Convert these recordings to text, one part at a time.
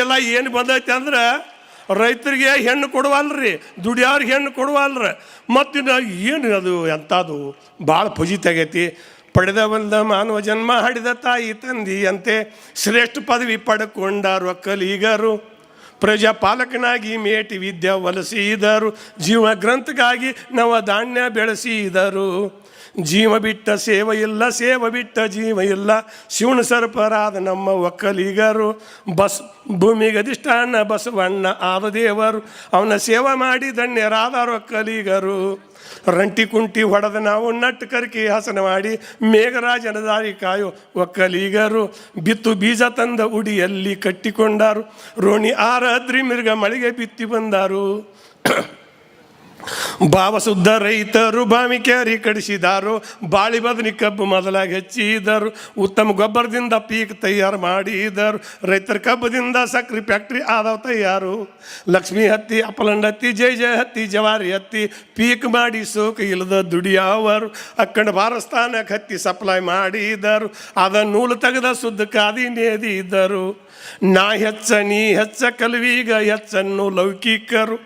ಎಲ್ಲ ಏನು ಬಂದೈತೆ ಅಂದ್ರೆ ರೈತರಿಗೆ ಹೆಣ್ಣು ಕೊಡುವಲ್ರಿ, ದುಡಿಯೋರಿಗೆ ಹೆಣ್ಣು ಕೊಡುವಲ್ರ. ಮತ್ತಿನ್ನು ಏನು ಅದು ಎಂಥದ್ದು ಭಾಳ ಫಜಿತಾಗೈತಿ. ಪಡೆದ ಬಂದ ಮಾನವ ಜನ್ಮ ಹಡಿದ ತಾಯಿ ತಂದೆಯಂತೆ ಶ್ರೇಷ್ಠ ಪದವಿ ಪಡ್ಕೊಂಡಾರು ಒಕ್ಕಲಿಗರು. ಪ್ರಜಾಪಾಲಕನಾಗಿ ಮೇಟಿ ವಿದ್ಯೆ ಒಲಿಸಿದರು, ಜೀವ ಗ್ರಂಥಕ್ಕಾಗಿ ನವ ಧಾನ್ಯ ಬೆಳೆಸಿದರು. ಜೀವ ಬಿಟ್ಟ ಸೇವೆ ಇಲ್ಲ, ಸೇವೆ ಬಿಟ್ಟ ಜೀವ ಇಲ್ಲ, ಶಿವನ ಸರ್ಪರಾದ ನಮ್ಮ ಒಕ್ಕಲಿಗರು. ಭೂಮಿಗೆ ಅಧಿಷ್ಠಾನ ಬಸವಣ್ಣ ಆದ ದೇವರು, ಅವನ ಸೇವೆ ಮಾಡಿ ಧನ್ಯರಾದ ಒಕ್ಕಲಿಗರು. ರಂಟಿ ಕುಂಟಿ ಹೊಡೆದ ನಾವು ನಟ್ಟು ಕರ್ಕಿ ಹಸನ ಮಾಡಿ ಮೇಘರಾಜನ ದಾರಿ ಕಾಯೋ ಒಕ್ಕಲಿಗರು. ಬಿತ್ತು ಬೀಜ ತಂದ ಉಡಿಯಲ್ಲಿ ಕಟ್ಟಿಕೊಂಡಾರು, ರೋಣಿ ಆರಾದ್ರಿ ಮಿರ್ಗ ಮಳೆಗೆ ಬಿತ್ತಿ ಬಂದಾರು. ಭಾವ ಶುದ್ಧ ರೈತರು ಬಾಮಿ ಕ್ಯಾರಿ ಕಡಿಸಿದಾರು, ಬಾಳಿ ಬದನಿ ಕಬ್ಬು ಮೊದಲಾಗಿ ಹೆಚ್ಚಿದರು. ಉತ್ತಮ ಗೊಬ್ಬರದಿಂದ ಪೀಕ್ ತಯಾರು ಮಾಡಿದರು, ರೈತರ ಕಬ್ಬದಿಂದ ಸಕ್ರೆ ಫ್ಯಾಕ್ಟ್ರಿ ಆದವು ತಯಾರು. ಲಕ್ಷ್ಮಿ ಹತ್ತಿ, ಅಪಲಂಡ ಹತ್ತಿ, ಜೈ ಜಯ ಹತ್ತಿ, ಜವಾರಿ ಹತ್ತಿ ಪೀಕ್ ಮಾಡಿ ಸೋಕ ಇಲ್ಲದ ದುಡಿಯವರು. ಅಕ್ಕಂಡ ಭಾರತಸ್ಥಾನಕ್ಕೆ ಹತ್ತಿ ಸಪ್ಲೈ ಮಾಡಿದರು, ಅದ ನೂಲು ತೆಗೆದ ಶುದ್ಧ ಕಾದಿ ನೇದಿದ್ದರು. ನಾ ಹೆಚ್ಚ ನೀ ಹೆಚ್ಚ ಕಲ್ವೀಗ ಹೆಚ್ಚನ್ನು ಲೌಕಿಕರು,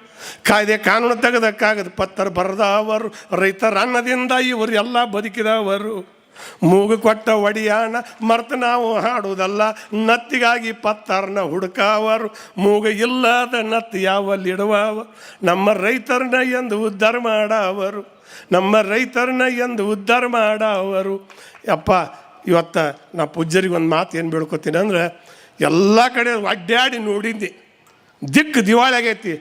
ಕಾಯ್ದೆ ಕಾನೂನು ತೆಗೆದ ಕಾಗದ ಪತ್ರ ಬರೆದವರು. ರೈತರ ಅನ್ನದಿಂದ ಇವರು ಎಲ್ಲ ಬದುಕಿದವರು. ಮೂಗು ಕೊಟ್ಟ ಒಡಿಯಾಣ ಮರ್ತ ನಾವು ಹಾಡುವುದಲ್ಲ, ನತ್ತಿಗಾಗಿ ಪತ್ತರ್ನ ಹುಡುಕವರು. ಮೂಗು ಇಲ್ಲದ ನತ್ತು ಯಾವಲ್ಲಿಡುವವ, ನಮ್ಮ ರೈತರನ್ನ ಎಂದು ಉದ್ಧಾರ ಮಾಡವರು, ನಮ್ಮ ರೈತರನ್ನ ಎಂದು ಉದ್ಧಾರ ಮಾಡವರು. ಯಪ್ಪ, ಇವತ್ತು ನಾ ಪೂಜ್ಯರಿಗೆ ಒಂದು ಮಾತು ಏನು ಬೇಡ್ಕೊತೀನಿ ಅಂದ್ರೆ, ಎಲ್ಲ ಕಡೆ ಅಡ್ಡಾಡಿ ನೋಡಿದ್ದೆ, ದಿಕ್ಕು ದಿವಾಳಿ ಆಗೈತಿ.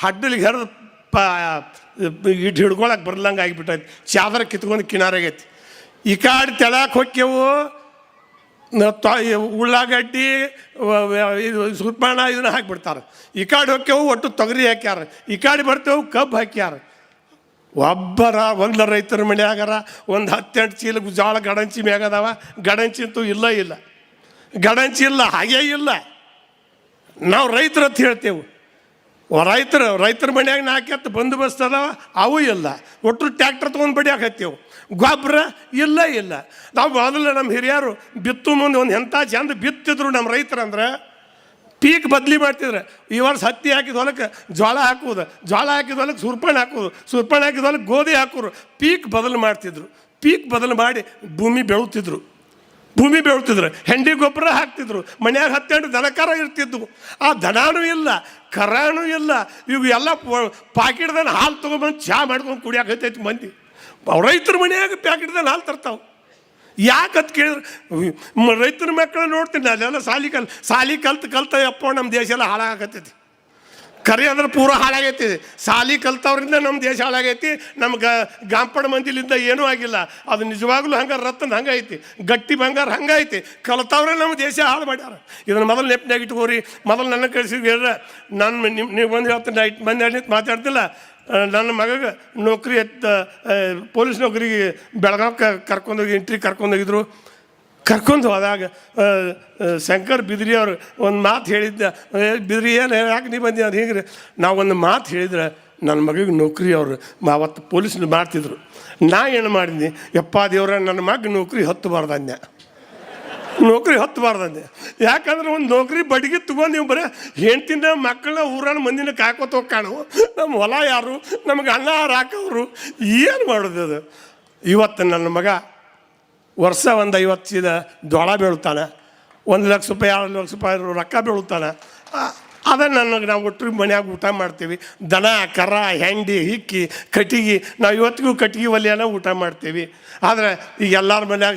ಹಡ್ಡಲಿಗೆ ಹರಿದು ಇಟ್ಟು ಹಿಡ್ಕೊಳಕ್ಕೆ ಬರ್ಲಂಗೆ ಆಗಿಬಿಟ್ಟೈತಿ. ಚಾದರ ಕಿತ್ಕೊಂಡು ಕಿನಾರಾಗೈತಿ. ಈ ಕಾಡು ತೆಳಕ್ಕೆ ಹೊಕ್ಕೆವು, ಉಳ್ಳಾಗಡ್ಡಿ ಇದು ಸುರ್ಪಾಣ ಇದನ್ನ ಹಾಕಿಬಿಡ್ತಾರೆ. ಈ ಕಾಡು ಹೊಕ್ಕೆವು ಒಟ್ಟು ತೊಗರಿ ಹಾಕ್ಯಾರ, ಈ ಕಾಡು ಬರ್ತೇವೆ ಕಬ್ಬು ಹಾಕ್ಯಾರ. ಒಬ್ಬರ ಒಂದು ರೈತರ ಮನೆಯಾಗಾರ ಒಂದು 10-8 ಚೀಲ ಜೋಳ ಗಡಂಚಿ ಮ್ಯಾಗದಾವ. ಗಡಂಚಿ ಅಂತೂ ಇಲ್ಲ, ಗಡಂಚಿ ಇಲ್ಲ, ಹಾಗೇ ಇಲ್ಲ. ನಾವು ರೈತರು ಅಂತ ಹೇಳ್ತೇವೆ. ರೈತರ ಮನ್ಯಾಗ 4 ಎತ್ತು ಬಂದೋಬಸ್ತ್ ಅದಾವ, ಅವು ಇಲ್ಲ. ಒಟ್ಟು ಟ್ಯಾಕ್ಟರ್ ತೊಗೊಂಡು ಬಡಿಯಾಕತ್ತೇವು. ಗೊಬ್ಬರ ಇಲ್ಲ. ನಾವು ಮೊದಲು ನಮ್ಮ ಹಿರಿಯರು ಬಿತ್ತು ಮುಂದೆ ಒಂದು ಎಂಥ ಚಂದ ಬಿತ್ತಿದ್ರು ನಮ್ಮ ರೈತರಂದ್ರೆ. ಪೀಕ್ ಬದಲಿ ಮಾಡ್ತಿದ್ರೆ, ಈ ವರ್ಷ ಹತ್ತಿ ಹಾಕಿದ ಹೊಲಕ್ಕೆ ಜೋಳ ಹಾಕುವುದು, ಜೋಳ ಹಾಕಿದ ಹೊಲಕ್ಕೆ ಸುರ್ಪಣೆ ಹಾಕೋದು, ಸುರ್ಪಣೆ ಹಾಕಿದ ಹೊಲಕ್ಕೆ ಗೋಧಿ ಹಾಕೋರು. ಪೀಕ್ ಬದಲು ಮಾಡ್ತಿದ್ರು. ಪೀಕ್ ಬದಲು ಮಾಡಿ ಭೂಮಿ ಬೆಳೀತಿದ್ರು. ಹೆಂಡಿ ಗೊಬ್ಬರ ಹಾಕ್ತಿದ್ರು. ಮನ್ಯಾಗ 10 ದನಕರ ಇರ್ತಿದ್ವು. ಆ ದನಾನೂ ಇಲ್ಲ, ಕರಾನೂ ಇಲ್ಲ. ಇವು ಎಲ್ಲ ಪಾಕಿಟ್ದನ್ನ ಹಾಲು ತೊಗೊಂಬಂದು ಚಹಾ ಮಾಡ್ಕೊಂಡು ಕುಡಿಯಾಕೈತೈತಿ ಮಂದಿ. ರೈತರ ಮನೆಯಾಗ ಪ್ಯಾಕೆಟ್ದಲ್ಲಿ ಹಾಲು ತರ್ತಾವೆ. ಯಾಕಂತ ಕೇಳಿದ್ರೆ ರೈತರ ಮಕ್ಕಳು ನೋಡ್ತೀನಿ, ಅಲ್ಲೆಲ್ಲ ಸಾಲಿ ಕಲ್ತ ಯಪ್ಪ ನಮ್ಮ ದೇಶ ಎಲ್ಲ ಹಾಳಾಗತ್ತೈತಿ. ಕರೆ ಅಂದ್ರೆ ಪೂರ ಹಾಳಾಗೈತಿ. ಸಾಲಿ ಕಲ್ತವ್ರಿಂದ ನಮ್ಮ ದೇಶ ಹಾಳಾಗೈತಿ. ನಮ್ಗೆ ಗಾಂಪಡ ಮಂದಿಲಿಂದ ಏನೂ ಆಗಿಲ್ಲ. ಅದು ನಿಜವಾಗ್ಲೂ ಹಂಗಾರೆ ರತ್ನ ಹಂಗೈತಿ, ಗಟ್ಟಿ ಬಂಗಾರ ಹಂಗೈತಿ. ಕಲ್ತವ್ರೆ ನಮ್ಮ ದೇಶ ಹಾಳು ಮಾಡ್ಯಾರ. ಇದನ್ನು ಮೊದಲು ನೆಪ್ನಾಗ ಇಟ್ಕೋರಿ. ಮೊದಲು ನನ್ನ ಕಳಿಸಿದ್ರೆ ನೀವು ಬಂದು ಹೇಳ್ತೀನಿ, ನೈಟ್ ಮಂದಿ ಮಾತಾಡ್ತಿಲ್ಲ. ನನ್ನ ಮಗಗೆ ನೌಕರಿ ಪೊಲೀಸ್ ನೌಕರಿಗೆ ಬೆಳಗಾವಿಗೆ ಕರ್ಕೊಂಡೋಗಿ ಇಂಟ್ರಿ ಕರ್ಕೊಂಡೋಗಿದ್ರು. ಕರ್ಕೊಂಡು ಹೋದಾಗ ಶಂಕರ್ ಬಿದ್ರಿ ಅವರು ಒಂದು ಮಾತು ಹೇಳಿದ್ದ. ಬಿದ್ರಿ ಏನು ಯಾಕೆ ನೀ ಬಂದಿ ಅದು ಹೇಗ್ರಿ? ನಾವು ಒಂದು ಮಾತು ಹೇಳಿದ್ರೆ ನನ್ನ ಮಗಿಗೆ ನೌಕರಿ ಅವರು ಅವತ್ತು ಪೊಲೀಸ್ನ ಮಾಡ್ತಿದ್ರು. ನಾ ಏನು ಮಾಡಿದ್ನಿ, ಯಪ್ಪ ದೇವ್ರ ನನ್ನ ಮಗ ನೌಕರಿ ಹತ್ತಬಾರ್ದಂದೆ. ಯಾಕಂದ್ರೆ ಒಂದು ನೌಕರಿ ಬಡಿಗೆ ತೊಗೊಂಡು ನೀವು ಬರೀ ಹೆಂಡ್ತಿನ ಮಕ್ಕಳನ್ನ ಊರನ್ನ ಮಂದಿನ ಕಾಕೋತ ಹೋಗ್ಕಾಣು. ನಮ್ಮ ಹೊಲ ಯಾರು, ನಮ್ಗೆ ಅನ್ನ ಹಾಕೋರು, ಏನು ಮಾಡೋದು ಅದು? ಇವತ್ತು ನನ್ನ ಮಗ ವರ್ಷ ಒಂದು 50 ಚೀಲ ಜೋಳ ಬೆಳುತ್ತಾನೆ, 1 ಲಕ್ಷ ರೂಪಾಯಿ 2 ಲಕ್ಷ ರೂಪಾಯಿ ರೊಕ್ಕ ಬೆಳುತ್ತಾನೆ. ಅದನ್ನು ನಾವು ಒಟ್ಟು ಮನ್ಯಾಗ ಊಟ ಮಾಡ್ತೀವಿ. ದನ ಕರ ಹೆಂಡಿ ಹಿಕ್ಕಿ ಕಟ್ಟಿಗೆ, ನಾವು ಇವತ್ತಿಗೂ ಕಟ್ಟಿಗೆ ಒಲೆಯನ್ನ ಊಟ ಮಾಡ್ತೀವಿ. ಆದರೆ ಈಗ ಎಲ್ಲರ ಮನ್ಯಾಗ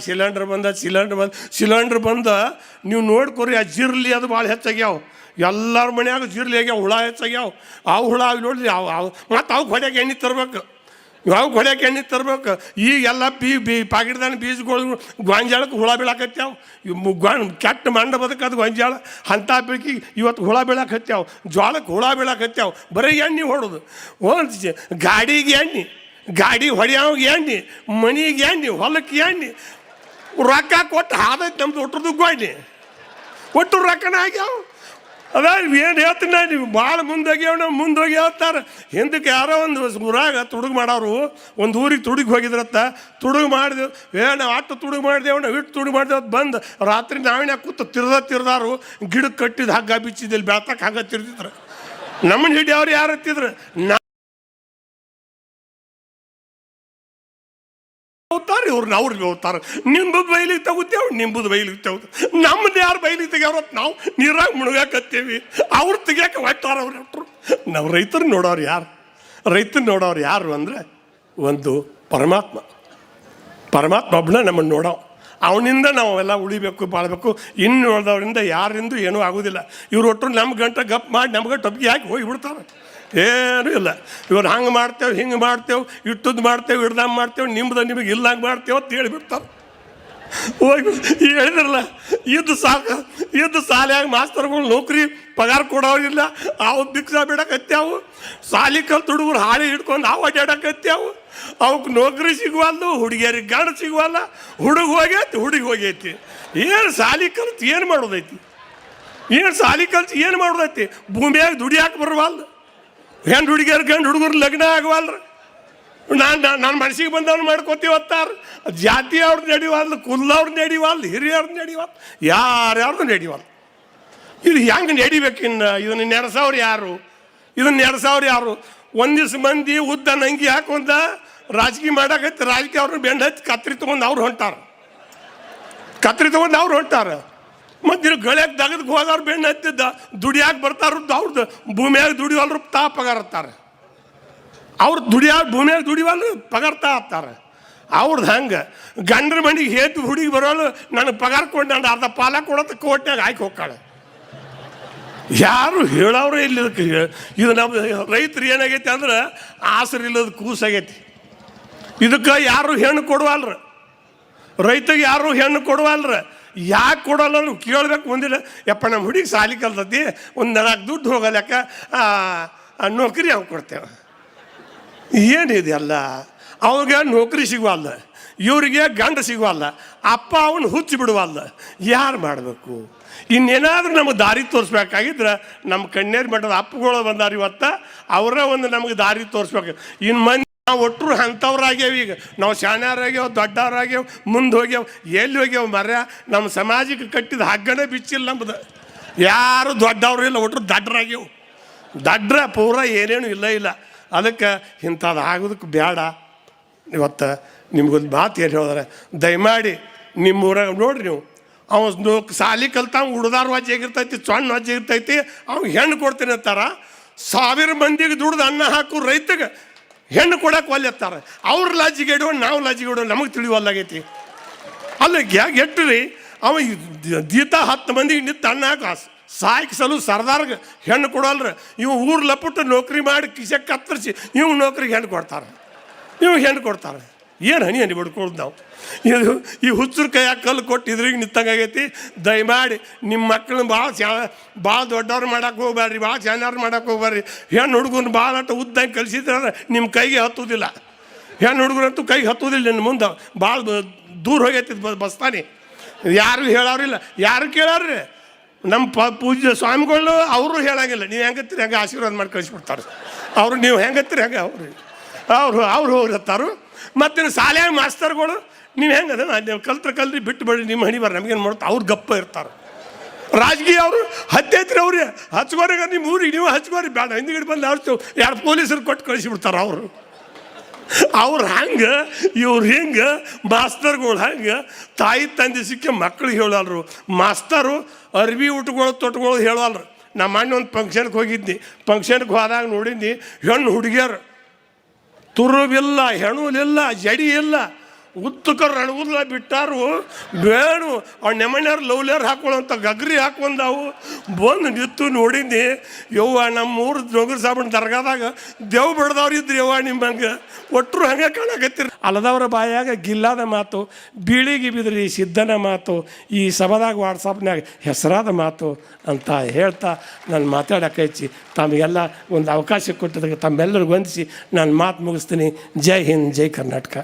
ಸಿಲಿಂಡ್ರ್ ಬಂದು ನೀವು ನೋಡ್ಕೊರಿ, ಆ ಜಿರ್ಲಿ ಅದು ಭಾಳ ಹೆಚ್ಚಾಗ್ಯಾವ. ಎಲ್ಲರ ಮನ್ಯಾಗ ಜಿರ್ಲಿ ಆಗ್ಯಾವ, ಹುಳ ಹೆಚ್ಚಾಗ್ಯಾವ. ಆ ಹುಳ ನೋಡ್ರಿ, ಮತ್ತು ಅವು ಹೊಡ್ಯಾಗ ಎಣ್ಣೆ ತರ್ಬೇಕು. ಈಗೆಲ್ಲ ಪಾಕಿಟ್ದಾನ ಬೀಜಗಳು ಗೊಂಜಾಳಕ್ಕೆ ಹುಳ ಬೀಳಾಕತ್ಯಾವ. ಕೆಟ್ಟ ಮಂಡ ಬದಕದು ಗೊಂಜಾಳ ಅಂಥ ಬೆಳಕಿ ಇವತ್ತು ಹುಳ ಬೀಳಾಕತ್ಯಾವ, ಜೋಳಕ್ಕೆ ಹುಳ ಬೀಳಾಕತ್ಯಾವ. ಬರೀ ಎಣ್ಣೆ ಹೊಡೋದು. ಒಂದು ಗಾಡಿಗೆ ಎಣ್ಣೆ, ಗಾಡಿ ಹೊಡೆಯೋಗೆ ಎಣ್ಣೆ, ಮನೆಗೆ ಎಣ್ಣೆ, ಹೊಲಕ್ಕೆ ಎಣ್ಣೆ. ರೊಕ್ಕ ಕೊಟ್ಟು ಹಾದೈತೆ ನಮ್ದು ಒಟ್ಟದ್ದು ಗೋಣಿ. ಒಟ್ಟು ರೊಕ್ಕನ ಆಗ್ಯಾವ. ಅದ ಏನು ಹೇಳ್ತೀನಿ ನಾ, ನೀವು ಭಾಳ ಮುಂದೋಗಿ ಹೇಳ್ತಾರೆ. ಹಿಂದಕ್ಕೆ ಯಾರೋ ಒಂದು ಊರಾಗ ತುಡುಗು ಮಾಡೋರು ಒಂದು ಊರಿಗೆ ತುಡುಗಿ ಹೋಗಿದ್ರತ್ತ. ತುಡುಗು ಮಾಡಿದೆವು, ನಾವು ಅಟ್ಟು ತುಡುಗು ಮಾಡಿದೆವು, ನಾವು ಇಟ್ಟು ತುಡುಗು ಮಾಡಿದೆವು. ಬಂದು ರಾತ್ರಿ ನಾವೇನು ಕೂತು ತಿರ್ದಾರು ಗಿಡಕ್ಕೆ ಕಟ್ಟಿದ್ದು ಹಗ್ಗ ಬಿಚ್ಚಿದ್ದಲ್ಲಿ ಬೆಳ್ತಕ್ಕೆ ಹಗ್ಗ ತಿರ್ದಿದ್ರು. ನಮ್ಮನ್ನ ಹಿಡಿಯವ್ರು ಯಾರು ಹತ್ತಿದ್ರು ಹೋಗ್ತಾರೆ, ಅವ್ರಿಗೆ ಹೋಗ್ತಾರೆ. ನಿಂಬುದು ಬೈಲಿಗೆ ತಗೋತೇವೆ, ನಿಂಬುದು ಬೈಲಿಗೆ ತಗೋದು. ನಮ್ಮದು ಯಾರು ಬೈಲಿಗೆ ತೆಗ್ಯಾರತ್ ನಾವು ನೀರಾಗ ಮುಳುಗಾಕತ್ತೀವಿ. ಅವ್ರು ತೆಗಿಯಾಕೆ ಹೊಟ್ಟಾರ ಅವ್ರು ಹೊಟ್ಟರು. ನಾವು ರೈತರು ನೋಡೋರು ಯಾರು ಅಂದರೆ ಒಂದು ಪರಮಾತ್ಮ ಒಬ್ಬನ ನಮ್ಮನ್ನು ನೋಡೋ. ಅವನಿಂದ ನಾವು ಎಲ್ಲ ಉಳಿಬೇಕು, ಬಾಳ್ಬೇಕು. ಇನ್ನು ನೋಡಿದವರಿಂದ ಯಾರಿಂದು ಏನೂ ಆಗೋದಿಲ್ಲ. ಇವ್ರು ಒಟ್ಟರು ನಮ್ಮ ಗಂಟೆ ಗಪ್ ಮಾಡಿ ನಮ್ಗೆ ಟೊಪ್ಪಿಗೆ ಹಾಕಿ ಹೋಗಿಬಿಡ್ತಾರೆ. ಏನೂ ಇಲ್ಲ. ಇವ್ರು ಹಂಗೆ ಮಾಡ್ತೇವೆ, ಹಿಂಗೆ ಮಾಡ್ತೇವೆ, ಇಟ್ಟದ್ದು ಮಾಡ್ತೇವೆ, ಹಿಡ್ದಂಗೆ ಮಾಡ್ತೇವೆ, ನಿಮಗೆ ಇಲ್ಲಂಗೆ ಮಾಡ್ತೇವೆ ಅಂತ ಹೇಳಿಬಿಡ್ತಾರೆ. ಹೋಗಿ ಹೇಳಿದ್ರಲ್ಲ, ಇದ್ದು ಸಾಲಿಯಾಗ ಮಾಸ್ತರ್ಗಳು ನೌಕರಿ ಪಗಾರ ಕೊಡೋರಿಲ್ಲ. ಅವು ಭಿಕ್ಷಾ ಬಿಡಕತ್ಯಾವು. ಸಾಲಿ ಕಲ್ತು ಹುಡುಗರು ಹಾಳಿ ಹಿಡ್ಕೊಂಡು ಅವು ಅಡ್ಡಾಡಕತ್ಯಾವು. ಅವಕ್ಕೆ ನೌಕರಿ ಸಿಗುವಲ್ದು, ಹುಡುಗಿಯರಿಗೆ ಗಂಡ ಸಿಗುವಲ್ಲ. ಹುಡುಗಿ ಹೋಗೈತಿ. ಏನು ಸಾಲಿ ಕಲ್ತು ಏನು ಮಾಡೋದೈತಿ? ಏನು ಮಾಡೋದೈತಿ? ಭೂಮಿಯಾಗ ದುಡಿಯಾಕೆ ಬರವಲ್ದು. ಗಂಡು ಹುಡುಗರು ಲಗ್ನ ಆಗವಲ್ರಿ. ನಾನು ಮನಸ್ಸಿಗೆ ಬಂದವ್ರು ಮಾಡ್ಕೋತೀವತ್ತಾರ. ಜಾತಿ ಅವ್ರದ್ದು ನಡಿವಲ್ದು, ಕುಲ್ಲವ್ರದ್ದು ನಡಿವಲ್ದು, ಹಿರಿಯವ್ರದ್ದು ನಡಿವಲ್ದು, ಯಾರ್ಯಾರ್ದು ನಡಿವಲ್ದು. ಇದು ಹೆಂಗೆ ನಡಿಬೇಕು? ಇದನ್ನು ನಡೆಸೋರು ಯಾರು? ಒಂದು ದಿವ್ಸ ಮಂದಿ ಉದ್ದ ನಂಗಿ ಹಾಕೊಂಡ ರಾಜಕೀಯ ಮಾಡಾಕೈತಿ. ರಾಜಕೀಯ ಅವ್ರನ್ನ ಬೆಂಡ್ ಹಚ್ಚಿ ಕತ್ರಿ ತೊಗೊಂಡು ಅವ್ರು ಹೊಂಟಾರ. ಮತ್ತು ಇಲ್ಲಿ ಗಳಕ್ಕೆ ದಗದಕ್ಕೆ ಹೋದವ್ರು ಬೆಣ್ಣೆ ಹತ್ತಿದ್ದ ದುಡಿಯಾಕೆ ಬರ್ತಾರದ್ದು. ಅವ್ರದ್ದು ಭೂಮಿಯಾಗ ದುಡಿವಲ್ರು ಪಗಾರತ್ತಾರೆ. ಅವ್ರು ಭೂಮಿಯಾಗ ದುಡಿವಲ್ರು ಪಗಾರ್ತಾ ಹತ್ತಾರೆ. ಅವ್ರದ್ದು ಹಂಗೆ ಗಂಡ್ರ ಮನೆಗೆ ಹೇತು ಹುಡುಗಿ ಬರೋಳು ನನಗೆ ಪಗಾರ ಕೊಟ್ಟು ನಾನು ಅರ್ಧ ಪಾಲ ಕೊಡೋದು ಕೋಟ್ನಾಗ ಹಾಕಿ ಹೋಗ್ತಾಳೆ. ಯಾರು ಹೇಳೋರು ಇಲ್ಲದಕ್ಕೆ. ಇದು ನಮ್ಮ ರೈತರು ಏನಾಗೈತಿ ಅಂದ್ರೆ ಆಸರಿಲ್ಲದ ಕೂಸಾಗೈತಿ. ಇದಕ್ಕೆ ಯಾರು ಹೆಣ್ಣು ಕೊಡುವಲ್ರ. ರೈತಗೆ ಯಾರು ಹೆಣ್ಣು ಕೊಡುವಲ್ರ. ಯಾಕೆ ಕೊಡೋಲ್ಲ ನೀವು ಕೇಳ್ಬೇಕು. ಮುಂದಿಲ್ಲ ಯಪ್ಪ ನಮ್ಮ ಹುಡುಗಿ ಸಾಲಿ ಕಲ್ತತಿ, ಒಂದು 4 ದುಡ್ಡು ಹೋಗಲ್ಯಾಕ ನೌಕರಿ ಅವ್ನು ಕೊಡ್ತೇವೆ. ಏನಿದೆ ಅಲ್ಲ, ಅವ್ರಿಗೆ ನೌಕರಿ ಸಿಗುವಲ್ಲ, ಇವರಿಗೆ ಗಂಡ ಸಿಗುವಲ್ಲ, ಅಪ್ಪ ಅವನು ಹುಚ್ಚಿ ಬಿಡುವಲ್ಲ. ಯಾರು ಮಾಡಬೇಕು? ಇನ್ನೇನಾದ್ರೂ ನಮಗೆ ದಾರಿ ತೋರಿಸ್ಬೇಕಾಗಿದ್ರೆ ನಮ್ಮ ಕಣ್ಣೇರು ಮಠದ ಅಪ್ಪಗಳು ಬಂದಾರ ಇವತ್ತು. ಅವರೇ ಒಂದು ನಮಗೆ ದಾರಿ ತೋರಿಸ್ಬೇಕು. ಇನ್ನು ಮಂದಿ ನಾವು ಒಟ್ಟರು ಅಂಥವ್ರಾಗ್ಯಾವ. ಈಗ ನಾವು ಶಾಣ್ಯರಾಗ್ಯಾವ, ದೊಡ್ಡವ್ರಾಗ್ಯಾವ, ಮುಂದೆ ಹೋಗ್ಯಾವ. ಎಲ್ಲಿ ಹೋಗ್ಯಾವ ಮರ್ಯ? ನಮ್ಮ ಸಮಾಜಕ್ಕೆ ಕಟ್ಟಿದ ಹಗ್ಗನೇ ಬಿಚ್ಚಿಲ್ಲ ನಮ್ದು. ಯಾರು ದೊಡ್ಡವರು ಇಲ್ಲ, ಒಟ್ಟರು ದಡ್ರ ಪೂರ ಏನೇನು ಇಲ್ಲ. ಅದಕ್ಕೆ ಇಂಥದ್ದು ಆಗೋದಕ್ಕೆ ಬೇಡ. ಇವತ್ತು ನಿಮ್ಗೊಂದು ಮಾತು ಏನು ಹೇಳಿದ್ರೆ, ದಯಮಾಡಿ ನಿಮ್ಮೂರಾಗ ನೋಡ್ರಿ ನೀವು, ಅವನು ಸಾಲಿ ಕಲ್ತಾವ ಹುಡ್ದಾರು ವಜ್ಜೆ ಆಗಿರ್ತೈತಿ, ಸಣ್ಣ ವಜ್ಜೆ ಇರ್ತೈತಿ, ಅವ್ನು ಹೆಣ್ಣು ಕೊಡ್ತೀನಿ ಅಂತಾರ. 1000 ಮಂದಿಗೆ ದುಡ್ದು ಅನ್ನ ಹಾಕು ರೈತಗೆ ಹೆಣ್ಣು ಕೊಡಕ್ಕೆ ಒಲ್ಲೆತ್ತಾರೆ. ಅವ್ರ ಲಾಜಿಗೆ ಇಡುವ, ನಾವು ಲಾಜಿಗೆ ಇಡುವ, ನಮಗೆ ತಿಳಿವಲ್ಲಾಗೈತಿ. ಅಲ್ಲ ಎಟ್ಟು ರೀ, ಅವ ದೀತ 10 ಮಂದಿಗೆ ನಿಂತು ಅನ್ನ ಹಾಕು ಸಾಯ್ಸಲು ಸರ್ದಾರ್ಗೆ ಹೆಣ್ಣು ಕೊಡೋಲ್ರಿ. ಇವು ಊರು ಲಪುಟ್ಟು ನೌಕರಿ ಮಾಡಿ ಕಿಸೆ ಕತ್ತರಿಸಿ ಇವು ನೌಕರಿಗೆ ಹೆಣ್ಣು ಕೊಡ್ತಾರೆ. ಏನು ಹನಿ ಬಿಡ್ಕೊಳ್ದು ನಾವು. ಈ ಹುಚ್ಚರು ಕೈಯಾಗ ಕಲ್ಲು ಕೊಟ್ಟು ಇದ್ರಿಗೆ ನಿಂತಂಗಾಗೈತಿ. ದಯಮಾಡಿ ನಿಮ್ಮ ಮಕ್ಕಳನ್ನ ಭಾಳ ದೊಡ್ಡವ್ರು ಮಾಡಕ್ಕೆ ಹೋಗ್ಬೇಡ್ರಿ, ಭಾಳ ಶಾನ್ಯಾರು ಮಾಡಕ್ಕೆ ಹೋಗ್ಬೇಡ್ರಿ. ಹೆಣ್ಣು ಹುಡುಗನ ಭಾಳ ಅಟ್ಟು ಉದ್ದಂಗೆ ಕಲಿಸಿದ್ರೆ ನಿಮ್ಮ ಕೈಗೆ ಹತ್ತುವುದಿಲ್ಲ. ಹೆಣ್ಣು ಹುಡುಗರಂತೂ ಕೈಗೆ ಹತ್ತುವುದಿಲ್ಲ. ನಿನ್ನ ಮುಂದೆ ಭಾಳ ದೂರ ಹೋಗೈತಿ ಬಸ್ತಾನೆ. ಯಾರು ಹೇಳೋರಿಲ್ಲ, ಯಾರು ಕೇಳೋರಿ. ನಮ್ಮ ಪೂಜ್ಯ ಸ್ವಾಮಿಗಳು ಅವರು ಹೇಳಂಗಿಲ್ಲ. ನೀವು ಹೆಂಗತ್ತೀರಿ ಹಂಗೆ ಆಶೀರ್ವಾದ ಮಾಡಿ ಕಳಿಸ್ಬಿಡ್ತಾರೆ ಅವರು. ನೀವು ಹೆಂಗತ್ತೀರಿ ಹಂಗೆ ಅವ್ರು ಹೋಗಿರ್ತಾರು. ಮತ್ತು ಶಾಲೆಯಾಗ ಮಾಸ್ತರ್ಗಳು ನೀವು ಹೆಂಗದ ನೀವು ಕಲ್ತ್ರಿ ಬಿಟ್ಟು ನಿಮ್ಮ ಹಣಿ ಬರ್ರಿ ನಮಗೇನು ಮಾಡುತ್ತೆ. ಅವ್ರು ಗಪ್ಪ ಇರ್ತಾರೆ. ರಾಜಕೀಯ ಅವರು ಹತ್ತೈತ್ರಿ ಅವ್ರಿಗೆ ಹಚ್ಕೋರಿಗೆ ನಿಮ್ಮ ಊರಿಗೆ ನೀವು ಹಚ್ಕೋರಿ ಬೇಡ, ಹಿಂದಿಗಡೆ ಬಂದು ಹಚ್ತೇವೆ 2 ಪೊಲೀಸರು ಕೊಟ್ಟು ಕಳಿಸಿಬಿಡ್ತಾರೆ ಅವ್ರು ಹಂಗೆ. ಇವ್ರು ಹಿಂಗೆ ಮಾಸ್ತರ್ಗಳು ಹಂಗೆ ತಾಯಿ ತಂದೆ ಸಿಕ್ಕಿ ಮಕ್ಳಿಗೆ ಹೇಳಲ್ರು. ಮಾಸ್ತರು ಅರ್ಬಿ ಊಟಗಳು ತೊಟ್ಗಳು ಹೇಳಲ್ರು. ನಮ್ಮ ಅಣ್ಣ ಒಂದು ಫಂಕ್ಷನ್ಗೆ ಹೋಗಿದ್ನಿ. ಫಂಕ್ಷನ್ಗೆ ಹೋದಾಗ ನೋಡಿದ್ನಿ, ಹೆಣ್ಣು ಹುಡುಗಿಯರು ತುರುಬಿಲ್ಲ, ಹೆಣುಲಿಲ್ಲ, ಜಡಿ ಇಲ್ಲ, ಉತ್ತಕ ರಣಗುಲ್ಲ ಬಿಟ್ಟಾರು. ಬೇಣು ಅವ್ರು ನೆಮಣ್ಯಾರು ಲವ್ಲಿಯರ್ ಹಾಕೊಳ್ಳೋಂಥ ಗಗ್ರಿ ಹಾಕೊಂಡವು. ಬಂದು ನಿಂತು ನೋಡಿದ್ನಿ. ಯವ್ವ ನಮ್ಮೂರು ಜೋಗರ್ ಸಾಬಣ್ಣ ದರ್ಗಾದಾಗ ದೇವ್ ಬಿಡ್ದವ್ರು ಇದ್ರಿ ಯವ್ವ ನಿಮ್ಮಂಗೆ. ಒಟ್ಟರು ಹಂಗೆ ಕಾಣಕತ್ತೀರಿ. ಅಲ್ಲದವರ ಬಾಯಾಗ ಗಿಲ್ಲಾದ ಮಾತು, ಬೀಳಿಗೆ ಬಿದ್ರಿ ಸಿದ್ಧನ ಮಾತು, ಈ ಸಭಾದಾಗ ವಾಟ್ಸಪ್ನಾಗ ಹೆಸರಾದ ಮಾತು ಅಂತ ಹೇಳ್ತಾ ನಾನು ಮಾತಾಡಕ್ಕೆ ಹಚ್ಚಿ ತಮಗೆಲ್ಲ ಒಂದು ಅವಕಾಶ ಕೊಟ್ಟಿದ್ದಕ್ಕೆ ತಮ್ಮೆಲ್ಲರಿಗೂ ವಂದಿಸಿ ನಾನು ಮಾತು ಮುಗಿಸ್ತೀನಿ. ಜೈ ಹಿಂದ್, ಜೈ ಕರ್ನಾಟಕ.